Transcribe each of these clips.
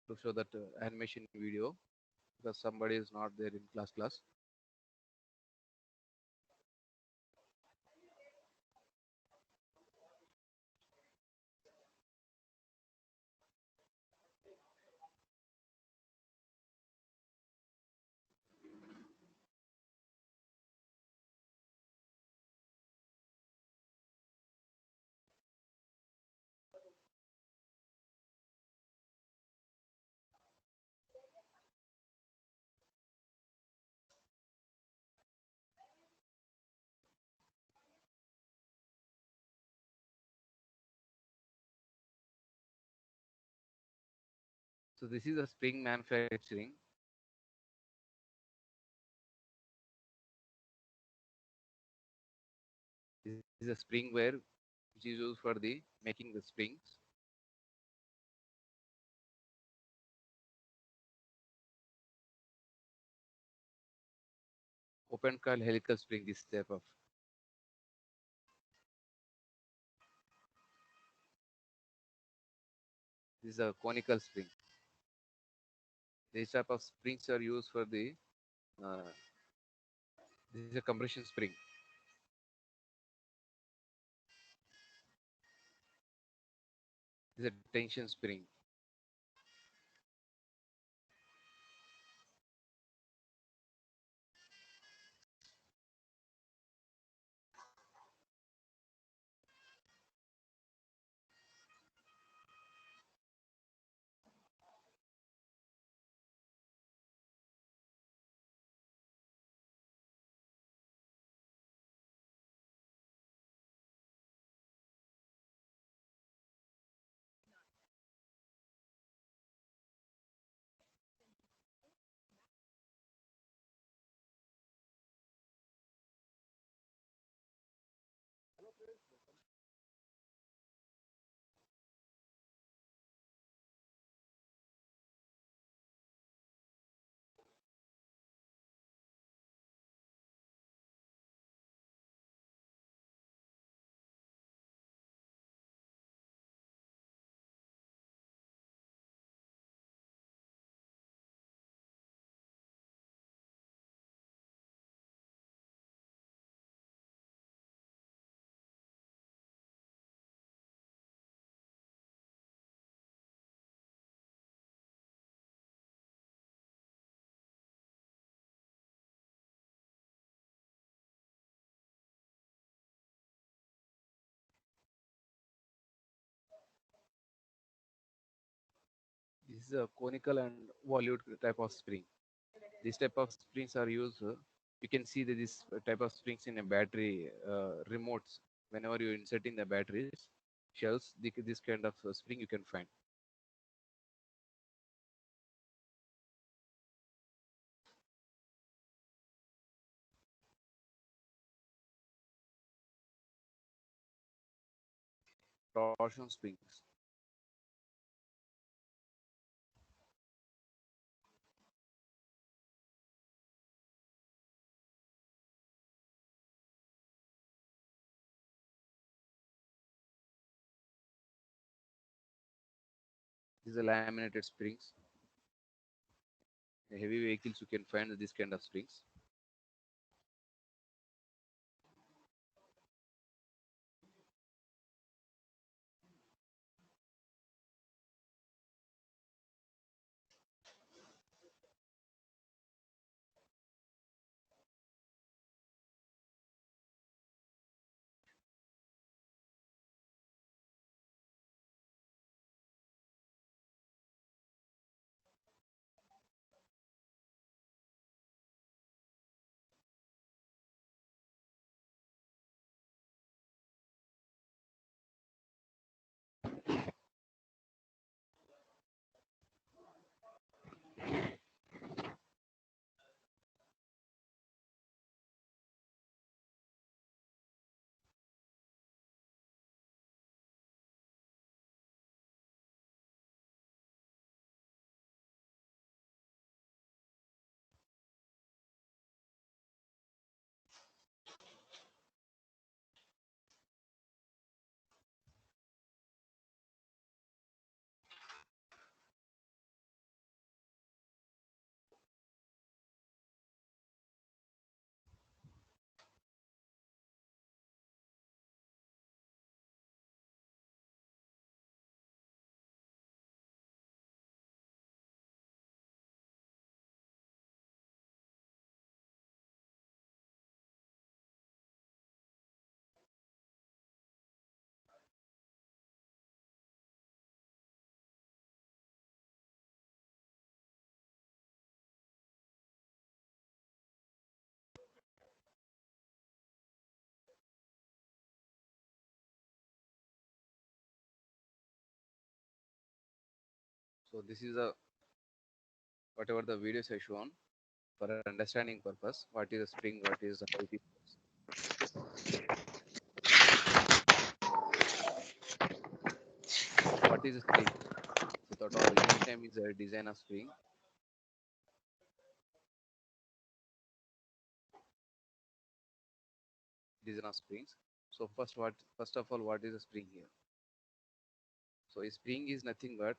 to show that animation video because somebody is not there in class. So this is a spring manufacturing. This is a spring ware which is used for the making the springs. Open coil helical spring, this type of. This is a conical spring. These type of springs are used for the. This is a compression spring. This is a tension spring. This is a conical and volute type of spring. This type of springs are used. You can see that this type of springs in a battery remotes. Whenever you insert in the batteries shells, this kind of spring you can find. Torsion springs. These are laminated springs. In heavy vehicles, you can find this kind of springs. So this is a whatever the videos I shown for understanding purpose. What is a spring? What is how it is? What is a spring? So that our unit name is a design of spring. Design of springs. So first of all, what is a spring here? So a spring is nothing but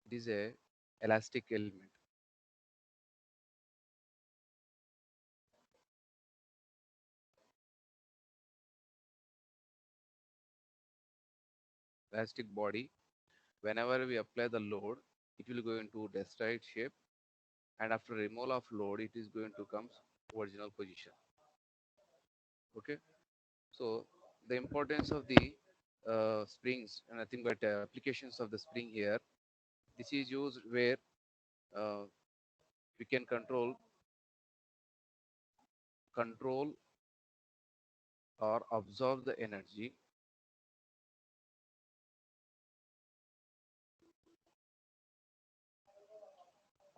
it is a elastic element. Elastic body. Whenever we apply the load, it will go into destroyed shape, and after removal of load, it is going to come original position. Okay. So the importance of the springs, and nothing but applications of the spring here. This is used where uh, we can control or absorb the energy,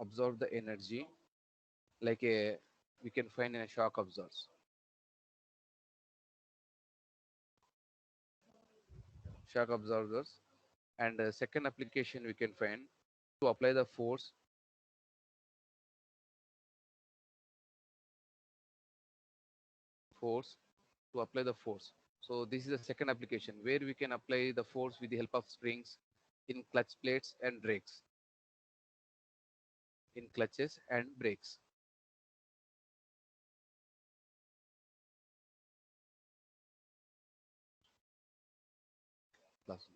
absorb the energy like a we can find in a shock absorbers. Shock absorbers. And second application we can find to apply the force to apply the force. So this is the second application where we can apply the force with the help of springs in clutch plates and brakes, in clutches and brakes. Plus,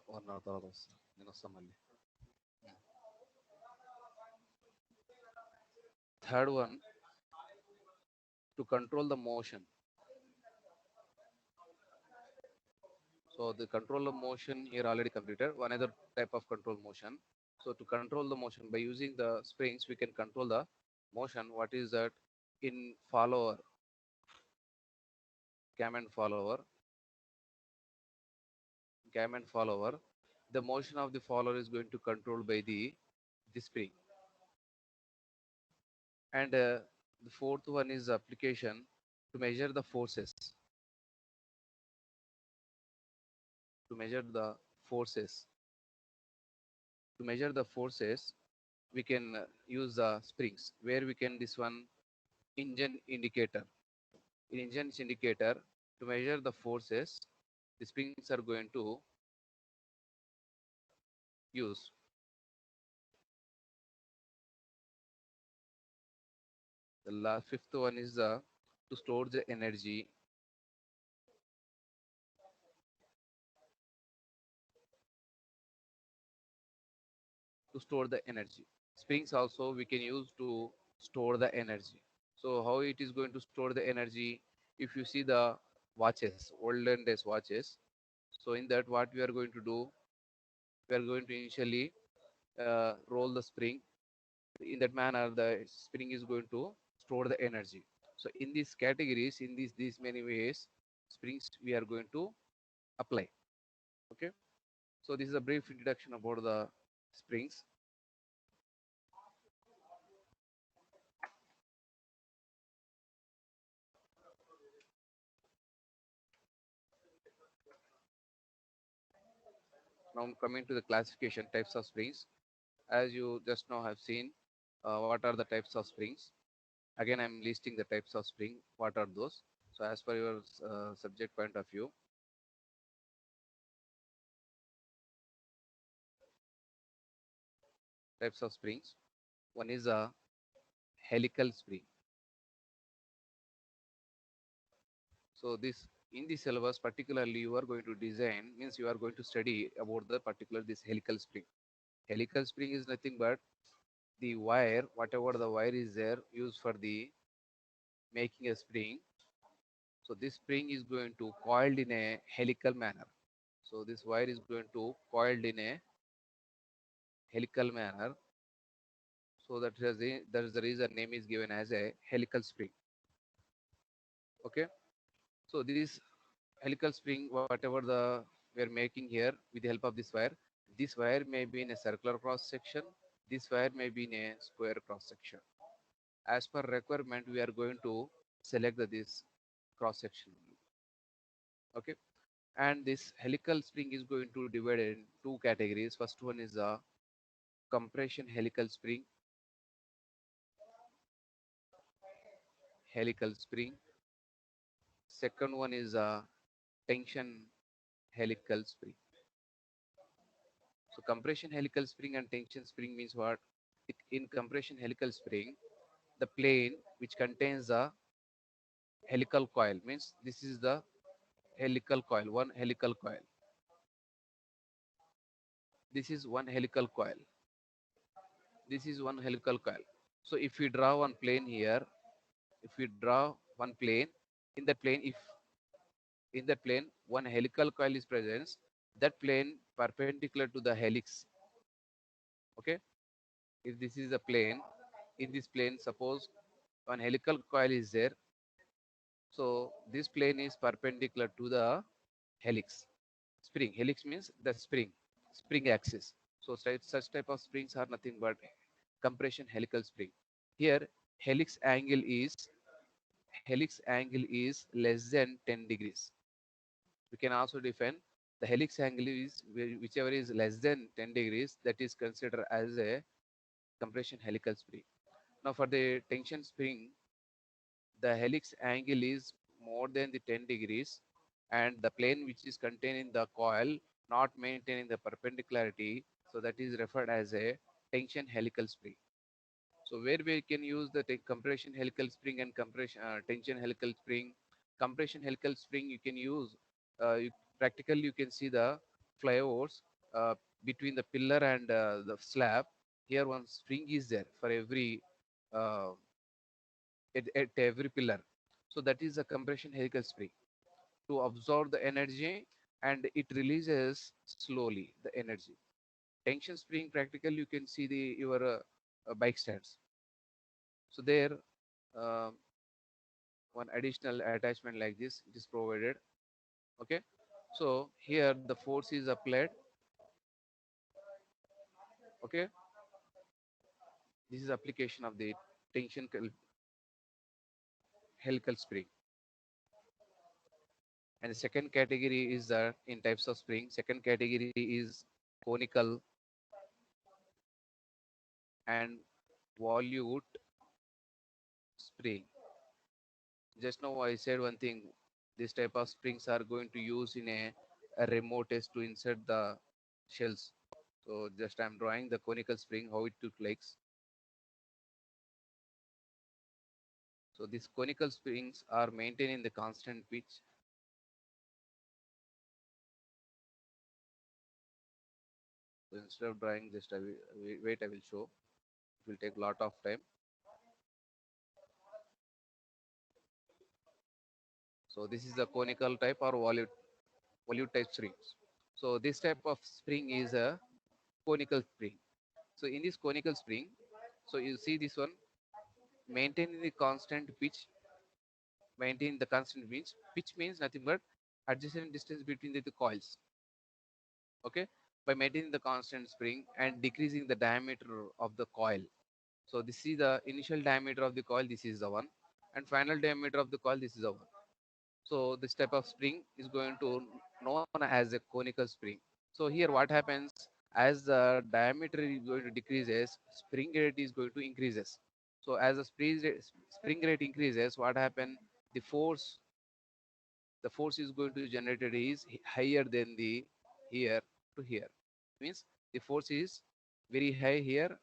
one or the others, some only. Third one, to control the motion. So the control of motion here already completed. One other type of control motion. So to control the motion by using the springs, we can control the motion. What is that? In follower, cam and follower, the motion of the follower is going to control by the spring. And the fourth one is application to measure the forces. To measure the forces. To measure the forces, we can use the springs where we can this one engine indicator. In engine indicator, to measure the forces, the springs are going to use. The fifth one is to store the energy. To store the energy. Springs also we can use to store the energy. So how it is going to store the energy? If you see the watches, olden days watches, so in that what we are going to do, we are going to initially roll the spring. In that manner, the spring is going to store the energy. So in these categories, in these many ways, springs we are going to apply. Okay. So this is a brief introduction about the springs. Now coming to the classification types of springs. As you just now have seen, what are the types of springs? Again, I'm listing the types of spring. What are those? So as per your subject point of view, types of springs. One is a helical spring. So this in the syllabus, particularly you are going to design means you are going to study about the particular this helical spring. Helical spring is nothing but the wire, whatever the wire is there, used for the making a spring. So this spring is going to coiled in a helical manner. So this wire is going to coiled in a helical manner. So that is the reason name is given as a helical spring. Okay. So this helical spring, whatever the we are making here with the help of this wire may be in a circular cross section, this wire may be in a square cross section. As per requirement, we are going to select this cross section. Okay, and this helical spring is going to divide in two categories. First one is a compression helical spring, helical spring. Second one is a tension helical spring. So compression helical spring and tension spring means what? In compression helical spring, the plane which contains the helical coil means this is the helical coil, one helical coil. This is one helical coil. This is one helical coil. So if we draw one plane here, if we draw one plane, in that plane, if in that plane one helical coil is present, that plane perpendicular to the helix. Okay, if this is a plane, in this plane, suppose one helical coil is there, so this plane is perpendicular to the helix. Spring. Helix means the spring axis. So such type of springs are nothing but compression helical spring. Here, helix angle is less than 10 degrees. We can also define the helix angle is whichever is less than 10 degrees, that is considered as a compression helical spring. Now for the tension spring, the helix angle is more than the 10 degrees and the plane which is contained in the coil not maintaining the perpendicularity, so that is referred as a tension helical spring. So where we can use the compression helical spring and compression tension helical spring. Compression helical spring you can use, practically you can see the flyovers uh, between the pillar and the slab. Here one spring is there for every uh, at every pillar. So that is a compression helical spring to absorb the energy and it releases slowly the energy. Tension spring practically you can see the your bike stands. So there uh, one additional attachment like this it is provided. Okay, so here the force is applied. Okay, this is application of the tension helical spring. And the second category is in types of spring. Second category is conical and volute spring. Just now I said one thing. This type of springs are going to use in a remote test to insert the shells. So just I'm drawing the conical spring how it took likes. So these conical springs are maintaining the constant pitch. So instead of drawing, just I will wait. I will show. It will take a lot of time. So this is the conical type or volute type springs. So this type of spring is a conical spring. So in this conical spring, so you see this one maintaining the constant pitch. Maintain the constant pitch. Pitch means nothing but adjacent distance between the coils. Okay, by maintaining the constant spring and decreasing the diameter of the coil. So this is the initial diameter of the coil, this is the one, and final diameter of the coil, this is the one. So this type of spring is going to known as a conical spring. So here what happens, as the diameter is going to decreases, spring rate is going to increases. So as the spring rate increases, what happen, the force is going to generated is higher than the here to here. Means the force is very high here.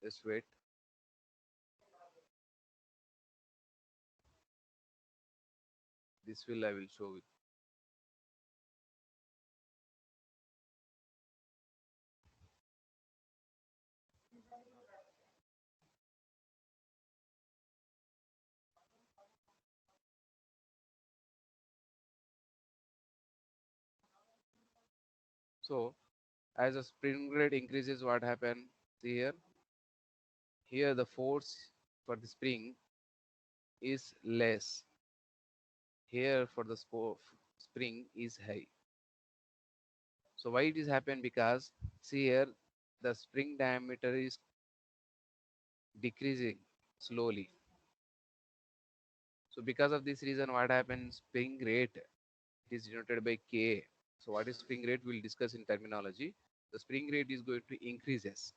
Just wait. This will I will show it. So as the spring rate increases, what happen? See here, here the force for the spring is less. here for the spring is high. So why it is happen? Because see here the spring diameter is decreasing slowly. So because of this reason, what happens? Spring rate, it is denoted by Ka. So what is spring rate? We'll discuss in terminology. The spring rate is going to increases.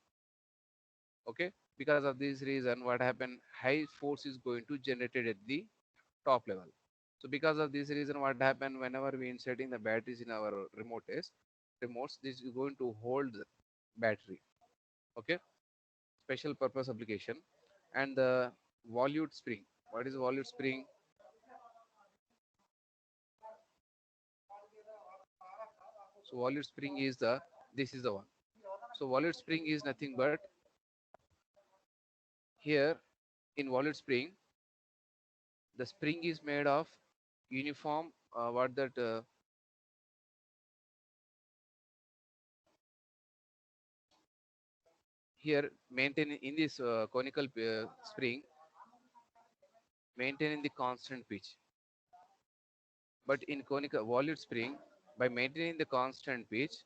Okay. Because of this reason, what happened? High force is going to generated at the top level. So because of this reason, what happened? Whenever we inserting the batteries in our remotes, this is going to hold the battery. Okay. Special purpose application. And the volute spring. What is volute spring? So volute spring is this is the one. So volute spring is nothing but here in volute spring, the spring is made of uniform. What that here maintain in this conical spring, maintaining the constant pitch. But in conical volute spring, by maintaining the constant pitch,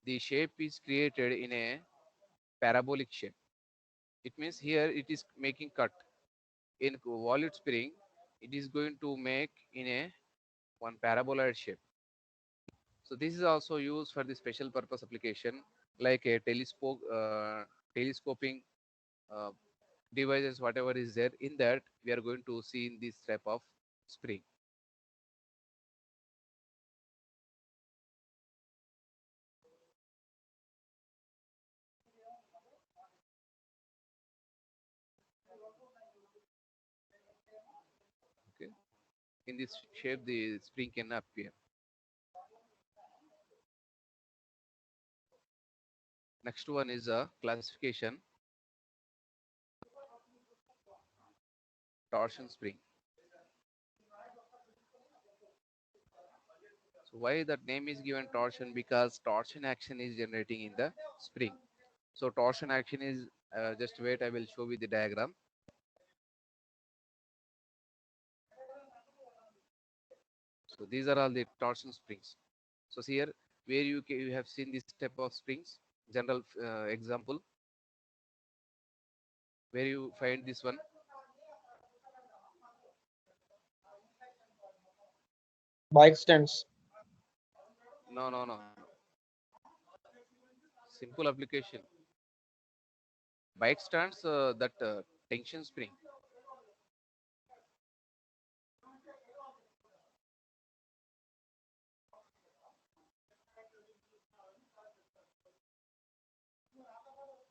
the shape is created in a parabolic shape. It means here it is making cut. In volute spring, it is going to make in a one paraboloid shape. So this is also used for the special purpose application like a telescoping uh, devices, whatever is there. In that, we are going to see in this type of spring. Okay, in this shape, the spring can appear. Next one is a classification torsion spring. So why that name is given torsion? Because torsion action is generating in the spring. So torsion action is just wait. I will show you the diagram. So these are all the torsion springs. So here where you have seen this type of springs, general example, where you find this one. Bike stands. No, no, no. Simple application. Bike stands that tension spring.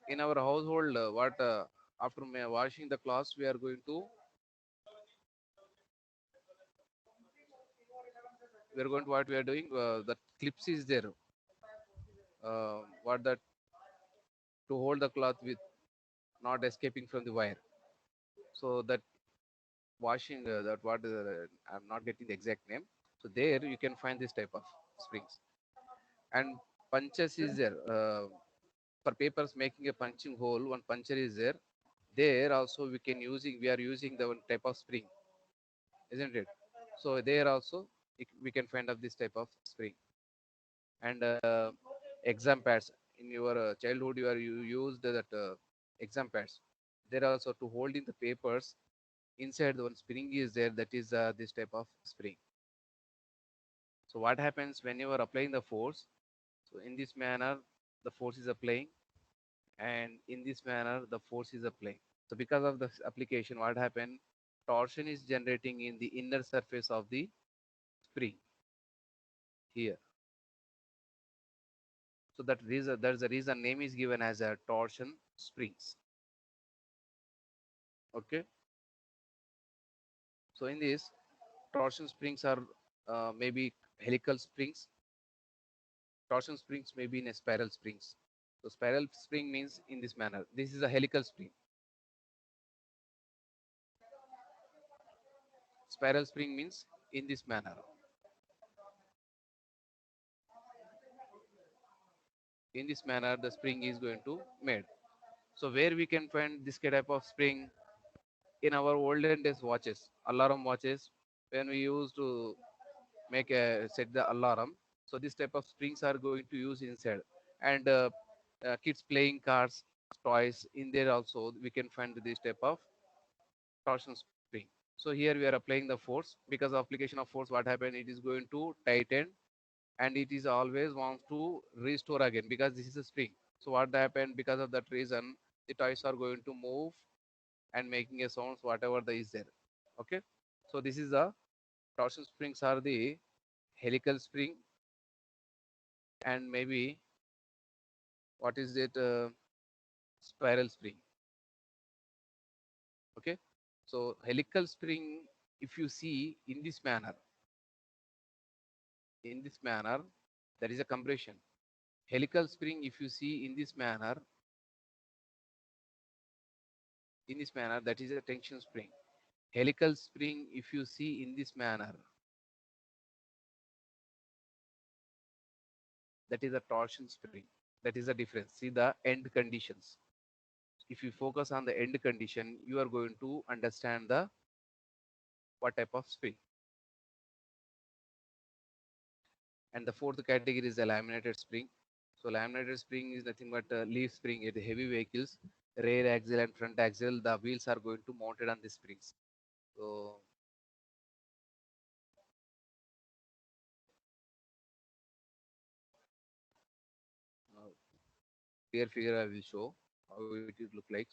In our household, what after washing the clothes, we are going to what we are doing. The clips is there. What that to hold the cloth with not escaping from the wire. So that washing that what I'm not getting the exact name. So there you can find this type of springs and punches is there. For papers making a punching hole, one puncher is there. There also we are using the one type of spring, isn't it? So there also we can find of this type of spring and exam pads. In your childhood, you used that exam pads. There also to holding the papers inside the one spring is there. That is this type of spring. So what happens when you are applying the force? So in this manner, the force is applying, and in this manner, the force is applying. So because of this application, what happened? Torsion is generating in the inner surface of the spring here. So that's the reason name is given as a torsion springs. Okay. So in this, torsion springs are maybe helical springs. Torsion springs may be in a spiral springs. So spiral spring means in this manner. This is a helical spring. Spiral spring means in this manner. In this manner, the spring is going to made. So where we can find this type of spring? In our olden days watches, alarm watches, when we used to make a set the alarm. So this type of springs are going to use inside, and kids playing cars, toys in there also we can find this type of torsion spring. So here we are applying the force. Because of application of force, what happened, it is going to tighten, and it is always wants to restore again because this is a spring. So what happened, because of that reason, the toys are going to move and making a sounds whatever the is there. Okay, so this is the torsion springs are the helical spring, and maybe what is it, spiral spring. Okay, so helical spring, if you see in this manner, there is a compression. Helical spring, if you see in this manner, that is a tension spring. Helical spring, if you see in this manner, that is a torsion spring. That is the difference. See the end conditions. If you focus on the end condition, you are going to understand the what type of spring. And the fourth category is the laminated spring. So laminated spring is nothing but leaf spring at heavy vehicles, rear axle and front axle. The wheels are going to mounted on the springs. So uh, clear figure I will show how it will look like.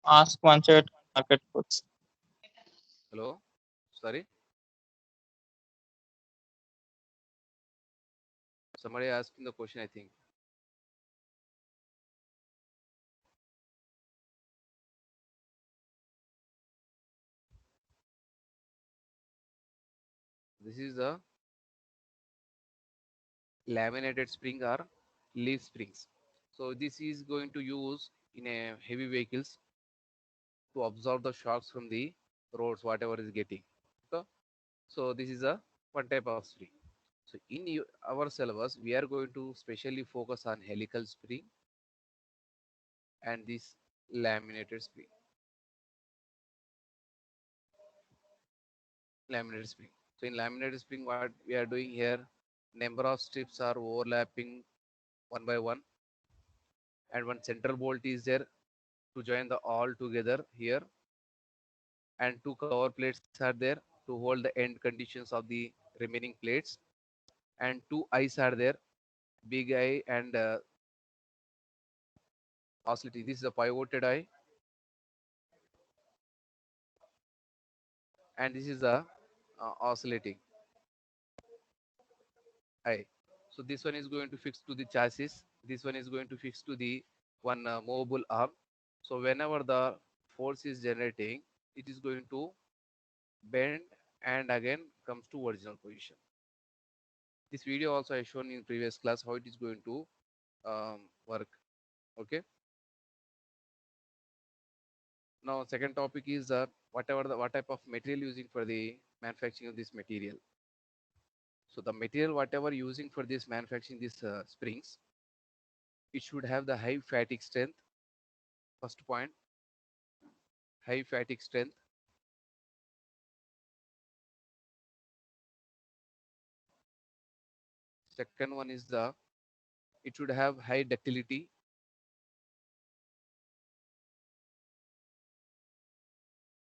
Ask Vanchit market foods. Hello, sorry. Somebody asking the question, I think. This is the laminated spring or leaf springs. So this is going to use in a heavy vehicles to absorb the shocks from the roads, whatever is getting. Okay? So this is a one type of spring. So in our syllabus, we are going to specially focus on helical spring and this laminated spring. Laminated spring. So in laminated spring, what we are doing here, number of strips are overlapping one by one, and one central bolt is there to join the all together here, and two cover plates are there to hold the end conditions of the remaining plates, and two eyes are there, big eye and oscillating. This is a pivoted eye, and this is a oscillating eye. So this one is going to fix to the chassis. This one is going to fix to the one movable arm. So whenever the force is generating, it is going to bend and again comes to original position. This video also I shown in previous class how it is going to work. Okay. Now second topic is whatever the what type of material using for the manufacturing of this material. So the material whatever using for this manufacturing these springs, it should have the high fatigue strength. First point, high fatigue strength. Second one is the it should have high ductility.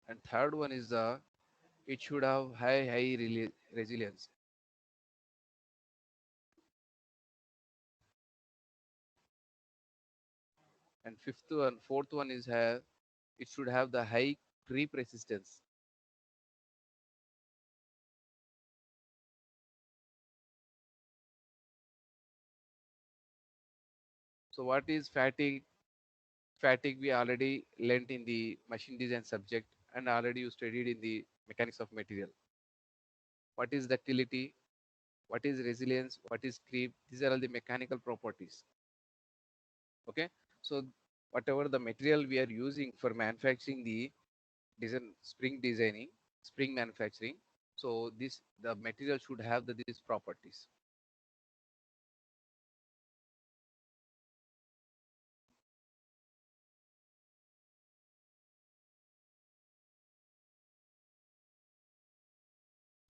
And third one is the it should have high resilience. And fourth one is have it should have the high creep resistance. So what is fatigue? Fatigue we already learnt in the machine design subject, and already you studied in the mechanics of material. What is ductility? What is resilience? What is creep? These are all the mechanical properties. Okay, so whatever the material we are using for manufacturing the spring manufacturing, so this the material should have these properties.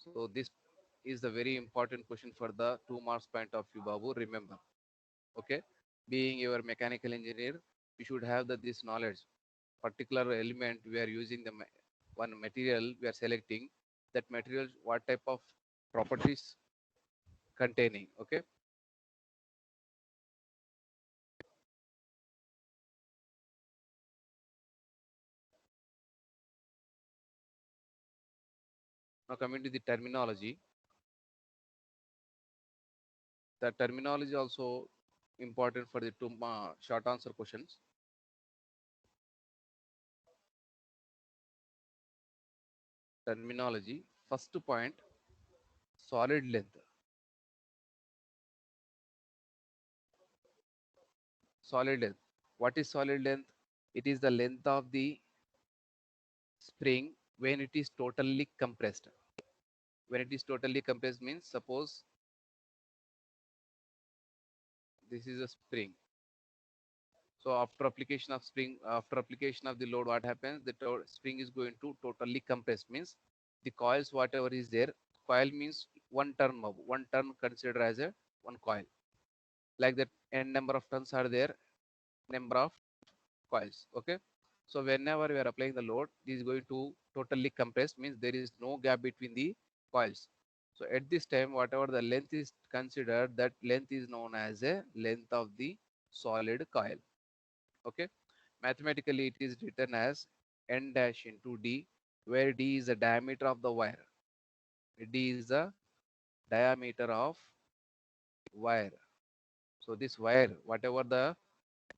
So this is the very important question for the 2 marks point of view, Babu. Remember, okay? Being your mechanical engineer, you should have this knowledge. Particular element we are using one material we are selecting. That material, what type of properties containing? Okay. Now coming to the terminology. The terminology also important for the two short answer questions. Terminology. First point, solid length. Solid length. What is solid length? It is the length of the spring when it is totally compressed. When it is totally compressed means, suppose this is a spring. So after application of spring, after application of the load, what happens? The spring is going to totally compress. Means the coils, whatever is there, coil means one turn considered as a one coil. Like that, n number of turns are there, number of coils. Okay. So whenever we are applying the load, this is going to totally compress. Means there is no gap between the coils. So at this time, whatever the length is considered, that length is known as a length of the solid coil. Okay. Mathematically, it is written as n dash into d, where d is the diameter of the wire. D is the diameter of wire. So this wire, whatever the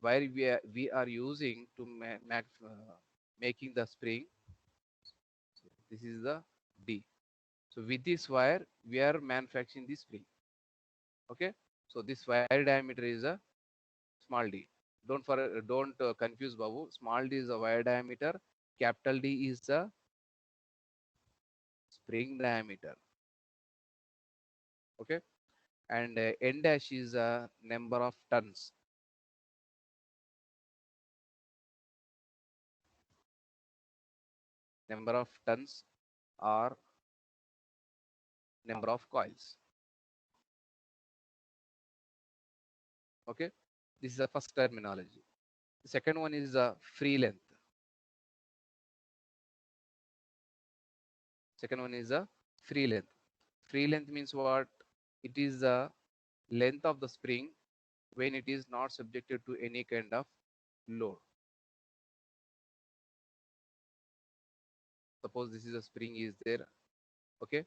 wire we are using to making the spring, so this is the D. So with this wire, we are manufacturing the spring. Okay. So this wire diameter is a small d. Don't confuse, Babu. Small d is the wire diameter. Capital D is the spring diameter. Okay. And n dash is a number of tons. Number of tons or number of coils. Okay. This is the first terminology. The second one is free length. Second one is a free length. Free length means what? It is the length of the spring when it is not subjected to any kind of load. Suppose this is a spring is there. Okay.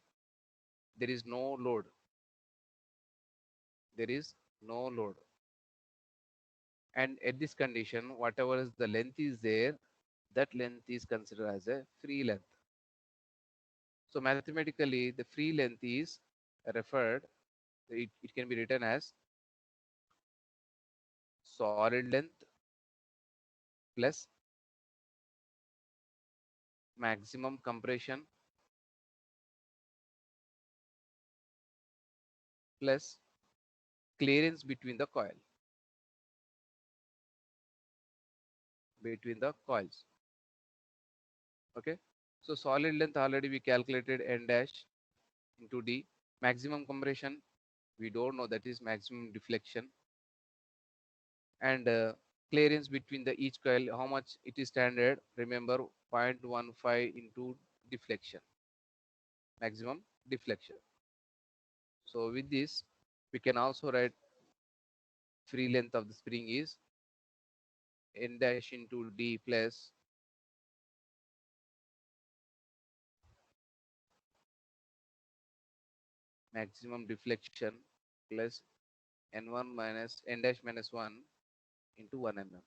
There is no load. There is no load. And at this condition, whatever is the length is there, that length is considered as a free length. So mathematically, the free length is referred, it can be written as solid length plus maximum compression plus clearance between the coil, between the coils. Okay. So solid length already we calculated n dash into d. Maximum compression we don't know, that is maximum deflection. And clearance between the each coil, how much it is standard? Remember, 0.15 into deflection, maximum deflection. So with this, we can also write free length of the spring is n dash into d plus maximum deflection plus n1 minus n dash minus 1 into 1 mm.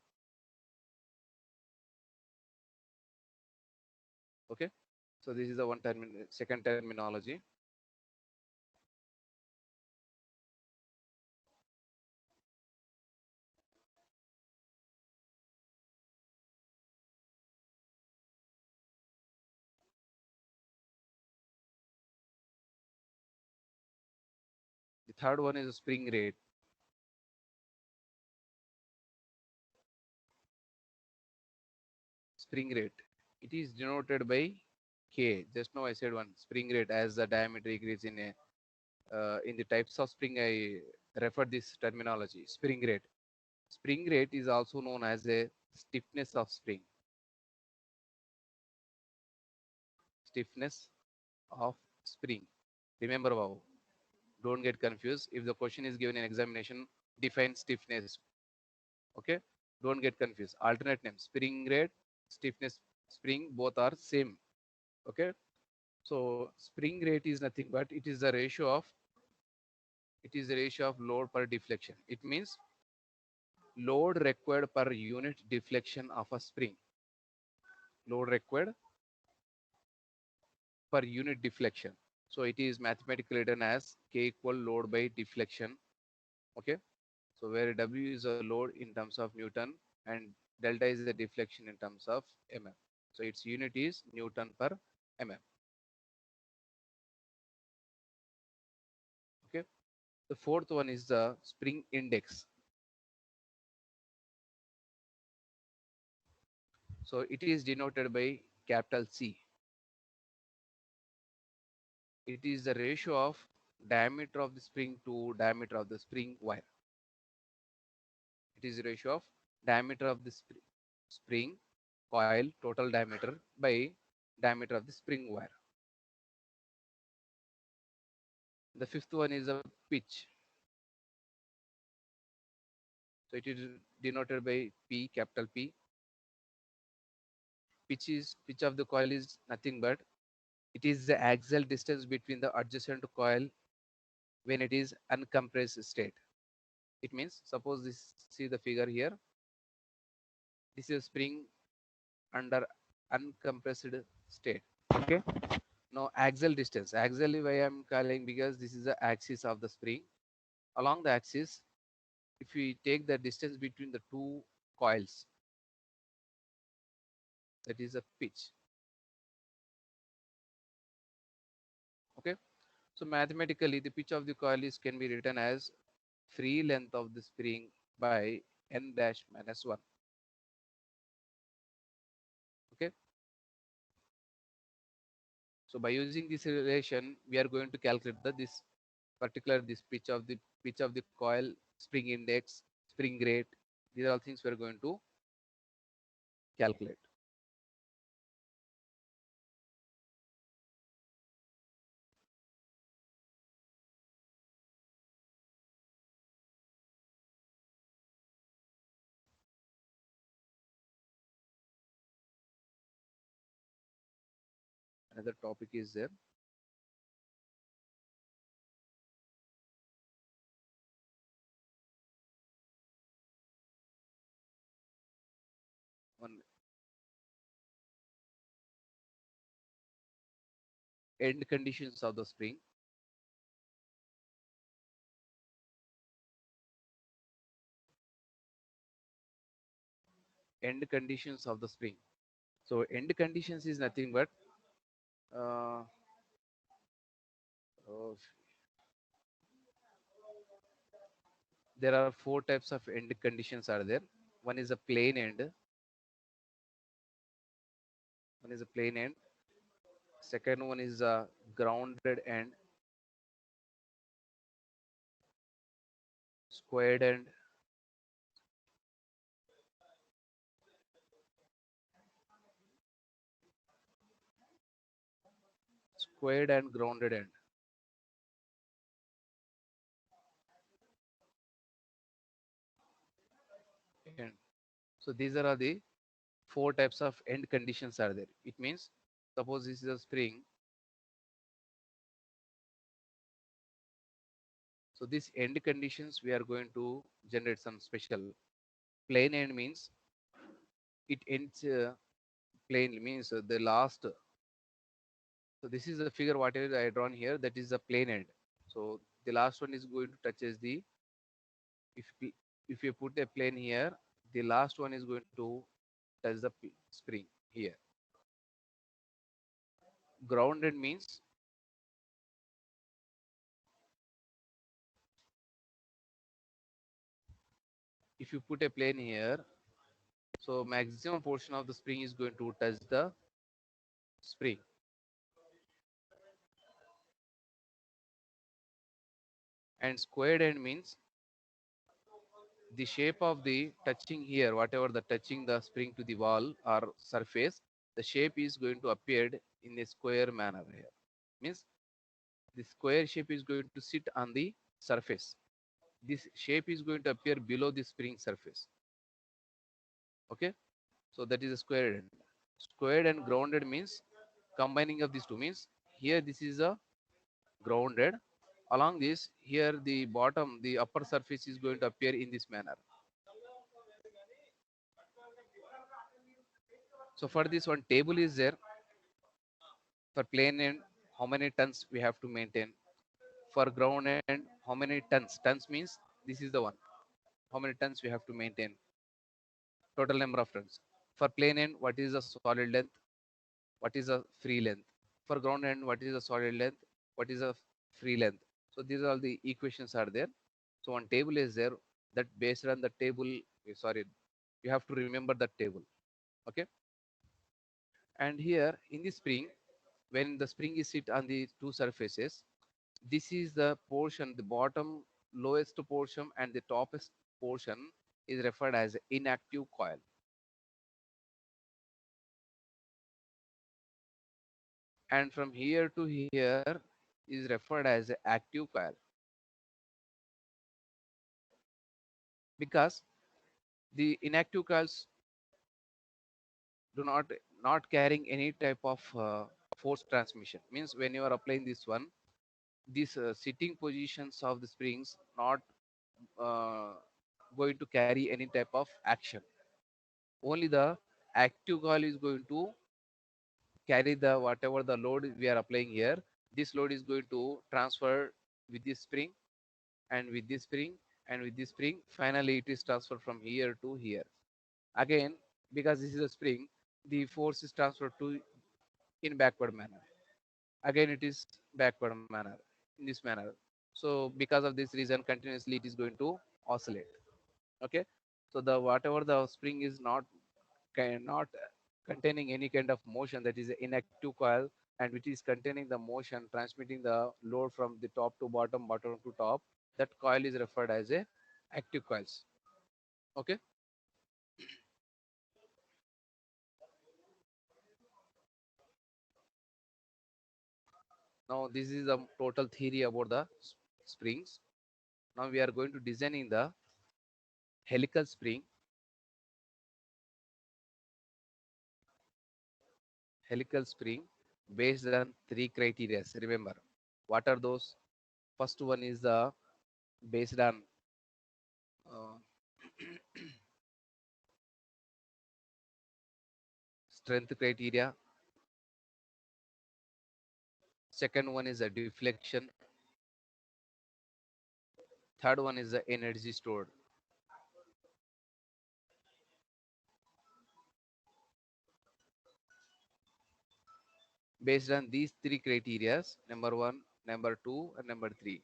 Okay. So this is the second terminology. The third one is spring rate. Spring rate. It is denoted by K. Just now I said one spring rate as the diameter increase in the types of spring. I referred this terminology spring rate. Spring rate is also known as a stiffness of spring. Stiffness of spring. Remember, wow. Don't get confused. If the question is given in examination, define stiffness. Okay. Don't get confused. Alternate name spring rate, stiffness spring. Both are same. Okay. So spring rate is nothing but it is the ratio of load per deflection. It means load required per unit deflection of a spring. Load required per unit deflection. So it is mathematically written as K equal load by deflection. Okay. So where W is a load in terms of Newton and delta is a deflection in terms of mm. So its unit is Newton per mm. Okay. The fourth one is the spring index. So it is denoted by capital C. It is the ratio of diameter of the spring to diameter of the spring wire. It is the ratio of diameter of the spring coil total diameter by diameter of the spring wire. The fifth one is a pitch. So it is denoted by P, capital P. Pitch of the coil is nothing but it is the axial distance between the adjacent coil when it is uncompressed state. It means suppose this see the figure here. This is spring under uncompressed state. Okay. Now axial distance. Axially why I am calling because this is the axis of the spring. Along the axis, if we take the distance between the two coils, that is a pitch. Okay. So mathematically, the pitch of the coil is can be written as free length of the spring by n dash minus 1. Okay. So by using this relation, we are going to calculate this pitch of the coil, spring index, spring rate. These are all things we are going to calculate. Another topic is there. One end conditions of the spring. End conditions of the spring. So end conditions is nothing but uh, uh, there are four types of end conditions are there. One is a plane end. One is a plane end. Second one is a grounded end, squared end, squared and grounded end. And so these are the four types of end conditions are there. It means suppose this is a spring. So these end conditions we are going to generate some special. Plane end means it ends plane means the last. So this is the figure whatever I drawn here, that is the plane end. So the last one is going to touches the if we, if you put a plane here, the last one is going to touch the spring here. Grounded means if you put a plane here, so maximum portion of the spring is going to touch the spring. And squared end means the shape of the touching here, whatever the touching the spring to the wall or surface, the shape is going to appear in a square manner here. Means the square shape is going to sit on the surface. This shape is going to appear below the spring surface. Okay, so that is a squared end. Squared and grounded means combining of these two means here this is a grounded. Along this, here the bottom, the upper surface is going to appear in this manner. So for this one table is there. For plane end, how many tons we have to maintain. For ground end, how many tons. Tons means this is the one. How many tons we have to maintain. Total number of tons. For plane end, what is the solid length? What is the free length? For ground end, what is the solid length? What is the free length? So these are all the equations are there. So one table is there that based on the table, sorry, you have to remember that table. Okay. And here in the spring, when the spring is sit on the two surfaces, this is the portion, the bottom lowest portion and the topest portion is referred as inactive coil. And from here to here is referred as active coil, because the inactive coils do not carrying any type of force transmission. Means when you are applying this one, these sitting positions of the springs not uh, going to carry any type of action. Only the active coil is going to carry the whatever the load we are applying here. This load is going to transfer with this spring and with this spring and with this spring. Finally, it is transferred from here to here. Again, because this is a spring, the force is transferred to in backward manner. Again, it is backward manner in this manner. So because of this reason, continuously it is going to oscillate. Okay. So the whatever the spring is not containing any kind of motion, that is an inactive coil, and which is containing the motion transmitting the load from the top to bottom, bottom to top, that coil is referred as a active coils. Okay. Now this is the total theory about the springs. Now we are going to designing the helical spring. Helical spring based on three criteria. Remember, what are those? First one is the based on uh, strength criteria. Second one is a deflection. Third one is the energy stored. Based on these three criteria, number one, number two, and number three.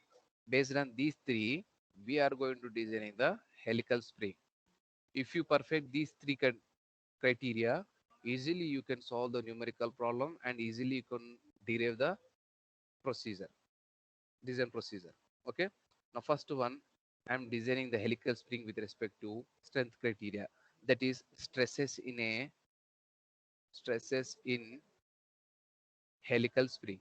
Based on these three, we are going to designing the helical spring. If you perfect these three criteria, easily you can solve the numerical problem and easily you can derive the procedure, design procedure. Okay. Now, first one, I'm designing the helical spring with respect to strength criteria. That is stresses in helical spring.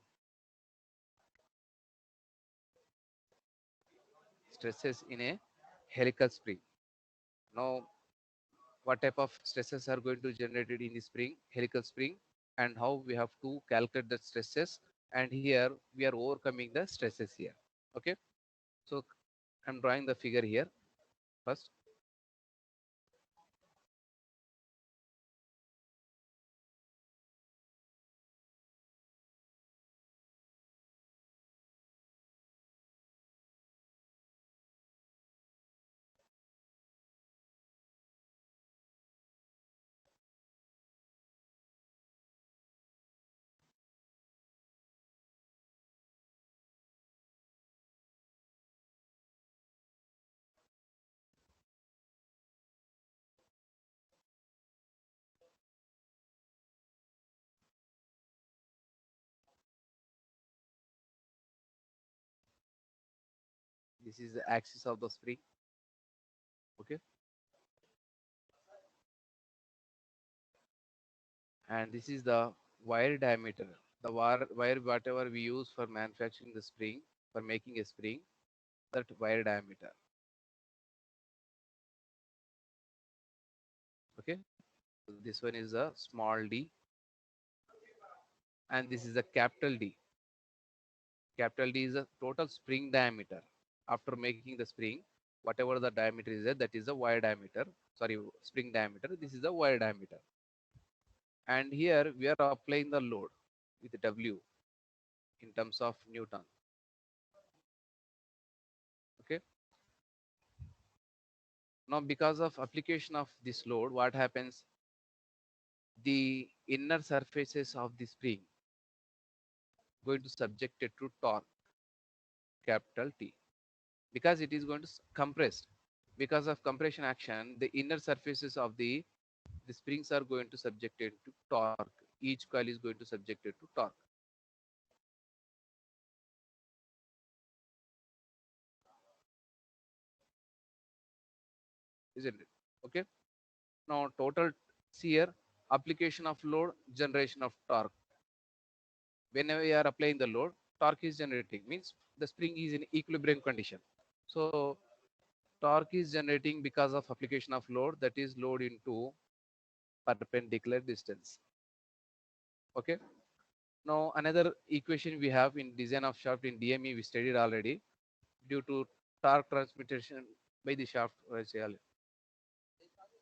Stresses in a helical spring. Now, what type of stresses are going to generated in the spring, helical spring, and how we have to calculate the stresses. And here we are overcoming the stresses here. Okay. So I'm drawing the figure here first. This is the axis of the spring. Okay, and this is the wire diameter. The wire whatever we use for manufacturing the spring, for making a spring, that wire diameter. Okay, so this one is a small d, and this is a capital D. Capital D is the total spring diameter. After making the spring, whatever the diameter is there, that is the wire diameter. Sorry, spring diameter. This is the wire diameter. And here we are applying the load with W in terms of Newton. Okay. Now, because of application of this load, what happens? The inner surfaces of the spring going to subject it to torque, capital T, because it is going to compress. Because of compression action, the inner surfaces of the springs are going to subject it to torque. Each coil is going to subject it to torque. Isn't it? Okay. Now total, see here, application of load, generation of torque. Whenever we are applying the load, torque is generating, means the spring is in equilibrium condition. So torque is generating because of application of load, that is load into perpendicular distance. Okay. Now another equation we have in design of shaft in DME we studied already, due to torque transmission by the shaft.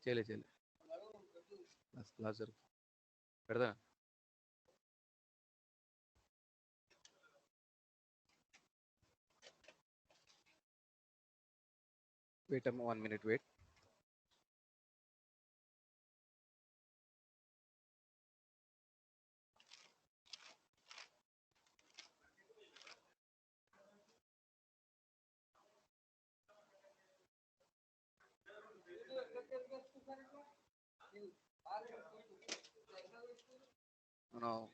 చేయలే చేయలే class జరుగు పెడతా wait అమ్మ 1 minute wait. Now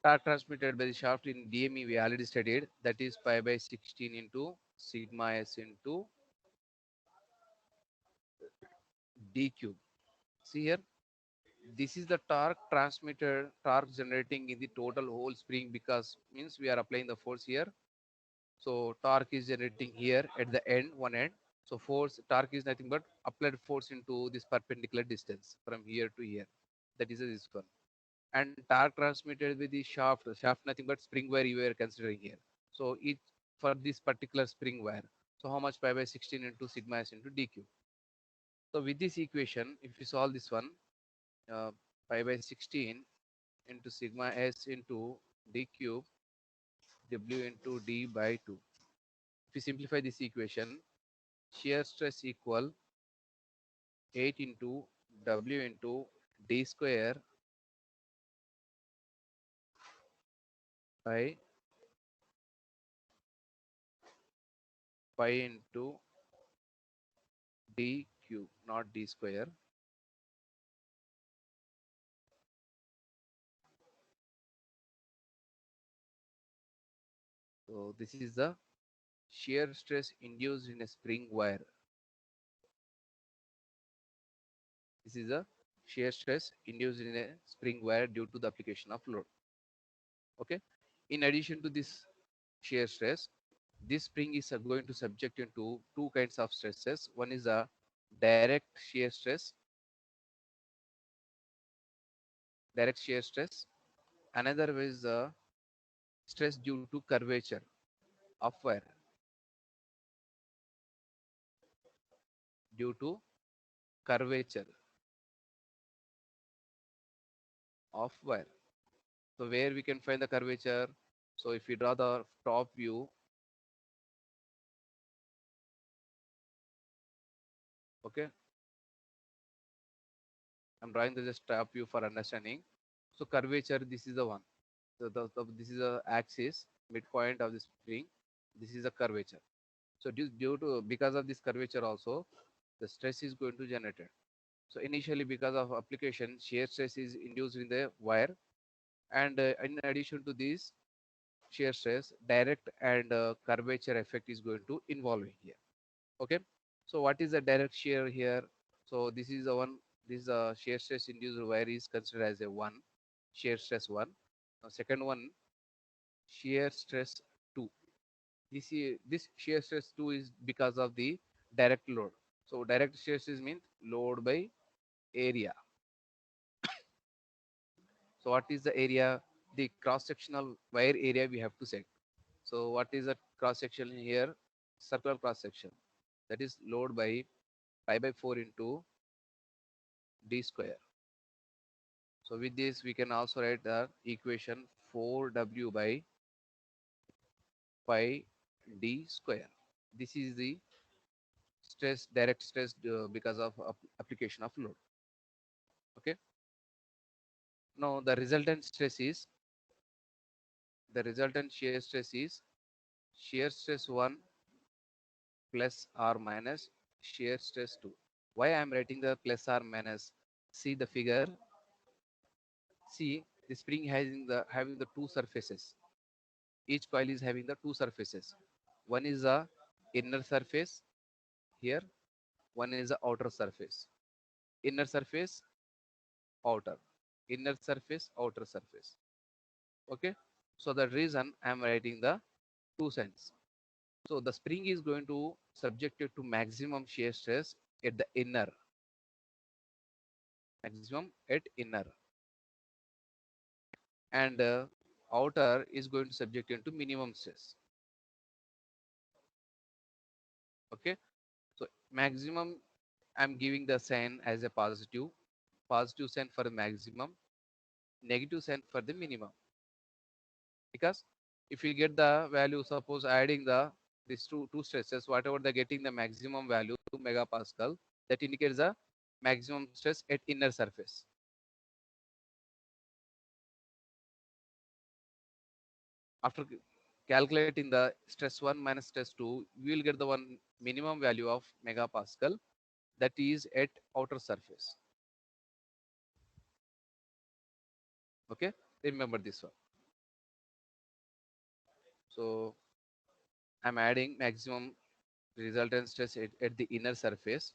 torque transmitted by the shaft in DME we already studied, that is pi by 16 into sigma s into d cube. See here, this is the torque transmitted, torque generating in the total whole spring, because means we are applying the force here. So torque is generating here at the end, one end. So force, torque is nothing but applied force into this perpendicular distance from here to here. That is this one. And torque transmitted with the shaft nothing but spring wire you are considering here. So it for this particular spring wire. So how much pi by 16 into sigma s into d cube. So with this equation, if you solve this one, uh, pi by 16 into sigma s into d cube w into d by 2. If you simplify this equation, shear stress equal 8 into w into d square by pi into d cube, not d square. So this is the shear stress induced in a spring wire. This is a shear stress induced in a spring wire due to the application of load. Okay. In addition to this shear stress, this spring is going to subject into two kinds of stresses. One is a direct shear stress, direct shear stress. Another is the stress due to curvature of wire, due to curvature of wire. So where we can find the curvature? So if we draw the top view, okay, I'm drawing the just top view for understanding. So curvature, this is the one. So this is the axis, midpoint of the spring. This is the curvature. So due to because of this curvature also, the stress is going to generate it. So initially because of application, shear stress is induced in the wire, and in addition to this, shear stress, direct and curvature effect is going to involving here. Okay. So what is the direct shear here? So this is the one. This shear stress induced wire is considered as a one, shear stress one. Now second one, shear stress two. This shear stress two is because of the direct load. So direct shear stress means load by area. So what is the area? The cross sectional wire area we have to set. So what is the cross section here? Circular cross section. That is load by pi by 4 into d square. So with this we can also write the equation 4w by pi d square. This is the stress, direct stress because of application of load. Okay. Now the resultant shear stress is shear stress 1 plus or minus shear stress 2. Why I am writing the plus or minus? See the figure. See the spring having the two surfaces. Each coil is having the two surfaces. One is the inner surface here. One is the outer surface. Inner surface, outer. Inner surface, outer surface. Okay. So the reason I am writing the two signs. So the spring is going to subjected to maximum shear stress at the inner, maximum at inner, and outer is going to subject into minimum stress. Okay. So maximum, I'm giving the sign as a positive, positive sign for the maximum, negative sign for the minimum. Because if you get the value, suppose adding the these two stresses, whatever they're getting the maximum value megapascal, that indicates the maximum stress at inner surface. After calculating the stress 1 minus stress 2, we will get the one minimum value of megapascal, that is at outer surface. Okay, remember this one. So I'm adding maximum resultant stress at the inner surface,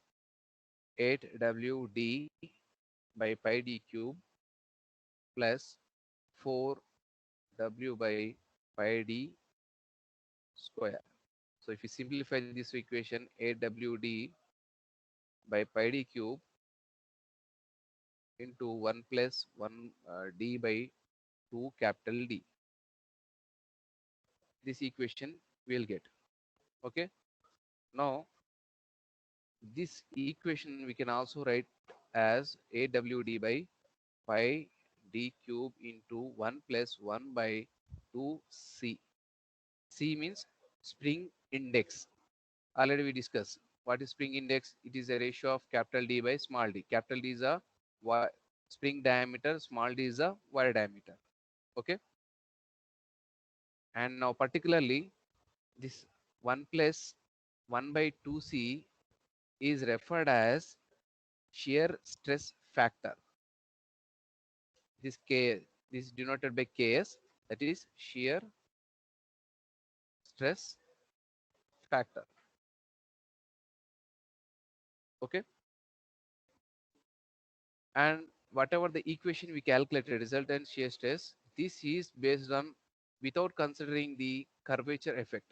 8wd by pi d cube plus 4w by pi d square. So if you simplify this equation, 8wd by pi d cube into 1 plus 1 d by 2 capital D. This equation we'll get. Okay. Now this equation we can also write as AWD by pi d cube into 1 plus 1 by 2 C. C means spring index. Already we discussed what is spring index. It is a ratio of capital D by small d. Capital D is a spring diameter, small d is a wire diameter. Okay. And now particularly this 1 plus 1 by 2C is referred as shear stress factor. This K, this is denoted by Ks, that is shear stress factor. Okay. And whatever the equation we calculated, resultant shear stress, this is based on without considering the curvature effect.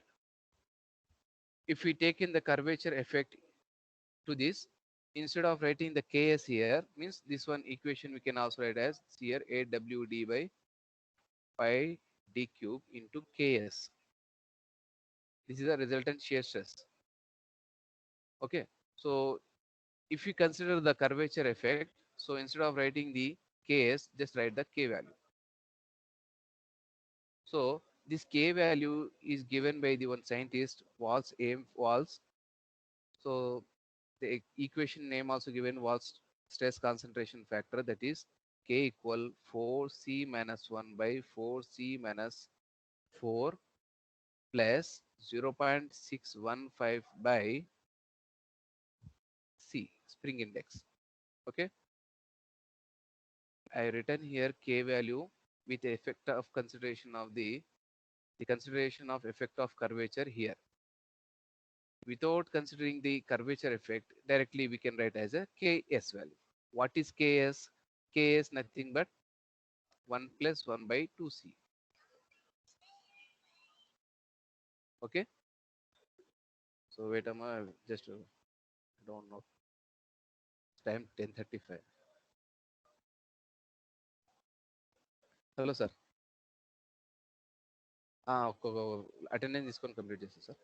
If we take in the curvature effect to this, instead of writing the Ks here, means this one equation we can also write as here AWD by pi d cube into Ks. This is the resultant shear stress. Okay. So if you consider the curvature effect, so instead of writing the Ks, just write the K value. So this K value is given by the one scientist, Walls. So the equation name also given was stress concentration factor, that is K equal 4C minus 1 by 4C minus 4 plus 0.615 by C, spring index. Okay. I written here K value with the effect of consideration of the the consideration of effect of curvature here. Without considering the curvature effect, directly we can write as a Ks value. What is Ks? Ks nothing but 1 plus 1 by 2c. Okay. So wait a minute, just I don't know. Time 10:35. Hello sir. Attendance is going complete, sir.